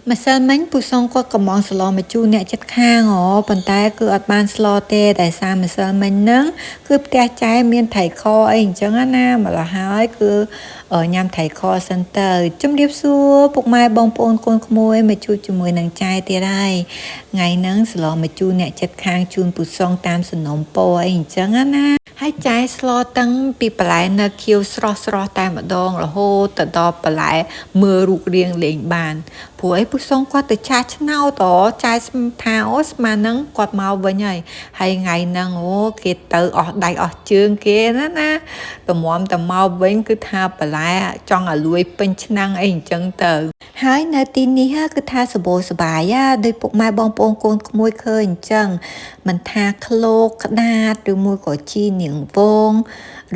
ម្សិលមិញពូសុងគាត់កំងស្លមកជូនអ្នកចិត្តខាងប៉ុន្តែគឺអត់បានស្លទេតែសារម្សិលមិញហ្នឹងគឺផ្ទះចែមានថៃខអីអញ្ចឹងណាម្ល៉េះហើយគឺញ៉ាំថៃខសិនទៅជំរាបសួរពុកម៉ែបងប្អូនកូនក្មួយមកជួបជាមួយនឹងចែទៀតហើយថ្ងៃហ្នឹងស្លមកជូនអ្នកចិត្តខាងជូនពូសុងតាមសំណុំពរអីអញ្ចឹងណាហើយចែស្លតាំងពីបន្លែនៅខៀវស្រស់តែម្ដងរហូតទៅដល់បន្លែមើលរូបរាងលេងបានព្រោះអីពូសុងគាត់ទៅចាស់ឆ្នោតចែថាស្មានហ្នឹងគាត់មកវិញហើយថ្ងៃហ្នឹងគេទៅអស់ដៃអស់ជើងគេណាតម្រាំតែមកវិញគឺថាបន្លែចង់ឲ្យលួយពេញឆ្នាំងអីអញ្ចឹងទៅហើយនៅទីនេះគឺថាសបោសបាយដោយពុកម៉ែបងប្អូនកូនក្មួយឃើញអញ្ចឹងមិនថាក្លោកក្តាតឬមួយក៏ជីនាងវង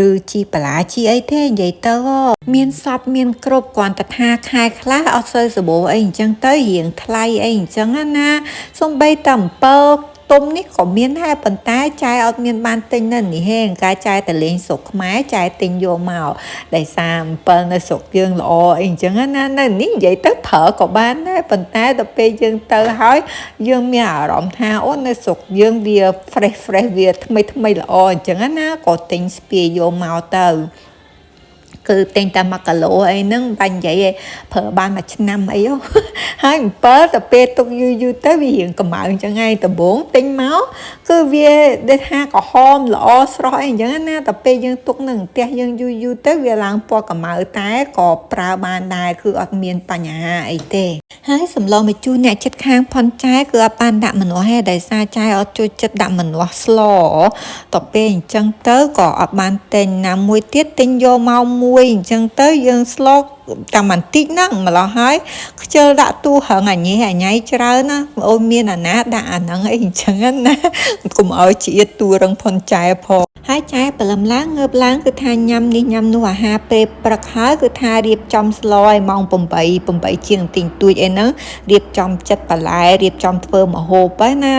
ឬជីបលាជីអីទេនិយាយទៅមានសពមានគ្រប់គ្រាន់តែថាខែខ្លះអត់សូវសបោអីអញ្ចឹងទៅរៀងថ្លៃអីអញ្ចឹងណាសំបីតែអំពើទុំនេះក៏មានដែរប៉ុន្តែចែអត់មានបានទិញនៅនេះហេកាចែតែលេងស្រុកខ្មែរចែទិញយកមកដោយសារអំពើនៅស្រុកយើងល្អអីអញ្ចឹងណានៅនេះនិយាយទៅប្រើក៏បានដែរប៉ុន្តែដល់ពេលយើងទៅហើយយើងមានអារម្មណ៍ថានៅស្រុកយើងវា fresh វាថ្មីល្អអញ្ចឹងណាក៏ទិញស្ពាយយកមកទៅគឺទិញតែ1គីឡូអីហ្នឹងបាញ់និយាយប្រើបាន1ឆ្នាំអីហើយ7ទៅពេលទុកយូរទៅវារៀងកម្ៅអញ្ចឹងឯងដំបងទិញមកគឺវាដូចថាក្រហមល្អស្រស់អីអញ្ចឹងណាតែពេលយើងទុកនៅផ្ទះយើងយូរទៅវាឡើងពណ៌កម្ៅតែក៏ប្រើបានដែរគឺអត់មានបញ្ហាអីទេហើយសម្លមកជូនអ្នកចិត្តខាងផុនចែគឺអត់បានដាក់ម្នាស់ទេដោយសារចែអត់ចូលចិត្តដាក់ម្នាស់ស្លតពេលអញ្ចឹងទៅក៏អត់បានទិញណាមួយទៀតទិញយកមកមួយអញ្ចឹងទៅយើងស្លតាមបន្តិចហ្នឹងម្ល៉េះហើយខ្ជិលដាក់ទូរឹងអញញ៉ៃច្រើនណាអូនមានអាណាដាក់អាហ្នឹងអីអញ្ចឹងណាកុំឲ្យជាតិទូរឹងផុនចែផងហើយចែព្រលឹមឡើងងើបឡើងគឺថាញ៉ាំនេះញ៉ាំនោះអាហារពេលព្រឹកហើយគឺថារៀបចំស្លឲ្យម៉ោង8ជាងទិញទួចអីហ្នឹងរៀបចំចិត្តបន្លែរៀបចំធ្វើម្ហូបហើយណា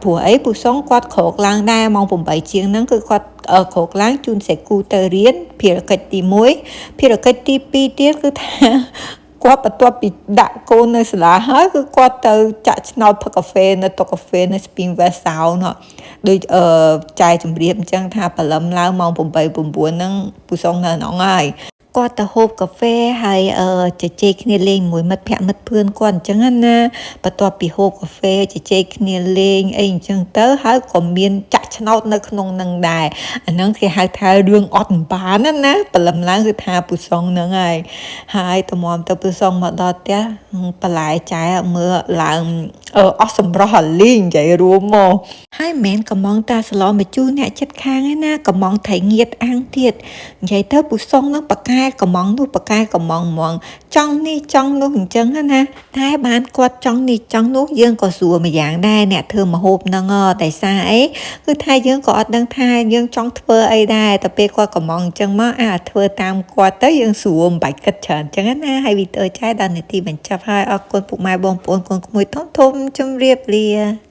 ព្រោះអីពូសុងគាត់ក្រោកឡើងដែរម៉ោង8ជាងហ្នឹងគឺគាត់ក្រោកឡើងជូនសេគូទៅរៀនភារកិច្ចទី1ភារកិច្ចទី2ទៀតគឺថាគាត់បន្ទាប់ពីដាក់កូននៅសាលាហើយគឺគាត់ទៅចាក់ឆ្នោតផឹកកាហ្វេនៅតុកាហ្វេនៅ Spring West Sound ដូចចែជំរាបអញ្ចឹងថាព្រលឹមឡើងម៉ោង8 9ហ្នឹងពូសុងនៅហ្នឹងហើយគាត់ទៅហូបកាហ្វេហើយជជែកគ្នាលេងមួយមិត្តភ័ក្តិមិត្តភឿនគាត់អញ្ចឹងណាបន្ទាប់ពីហូបកាហ្វេជជែកគ្នាលេងអីអញ្ចឹងទៅហើយក៏មានចាក់ឆ្នោតនៅក្នុងនឹងដែរអាហ្នឹងគេហៅថារឿងអត់បានណាព្រលឹមឡើងគឺថាពូសុងហ្នឹងហើយតម្រាំទៅពូសុងមកដល់ផ្ទះបន្លែចែមើលឡើងអស់សម្រស់អាលីងនិយាយរួមមកហើយមិនមែនកំងតាស្លមកជូនអ្នកចិត្តខាងឯណាកំងថៃងៀតអាំងទៀតនិយាយទៅពូសុងនឹងបកែកំងនោះបកែកំងហ្មងចង់នេះចង់នោះអញ្ចឹងណាតែបានគាត់ចង់នេះចង់នោះយើងក៏ស្រួលមួយយ៉ាងដែរអ្នកធ្វើម្ហូបហ្នឹងតែសារអីគឺថាយើងក៏អត់ដឹងថាយើងចង់ធ្វើអីដែរតែពេលគាត់កំងអញ្ចឹងមកធ្វើតាមគាត់ទៅយើងស្រួលមិនបាច់គិតច្រើនអញ្ចឹងណាហើយវីដេអូចែដល់នាទីបញ្ចប់ហើយអរគុណពុកម៉ែបងប្អូនកូនក្មួយធំជម្រាបលា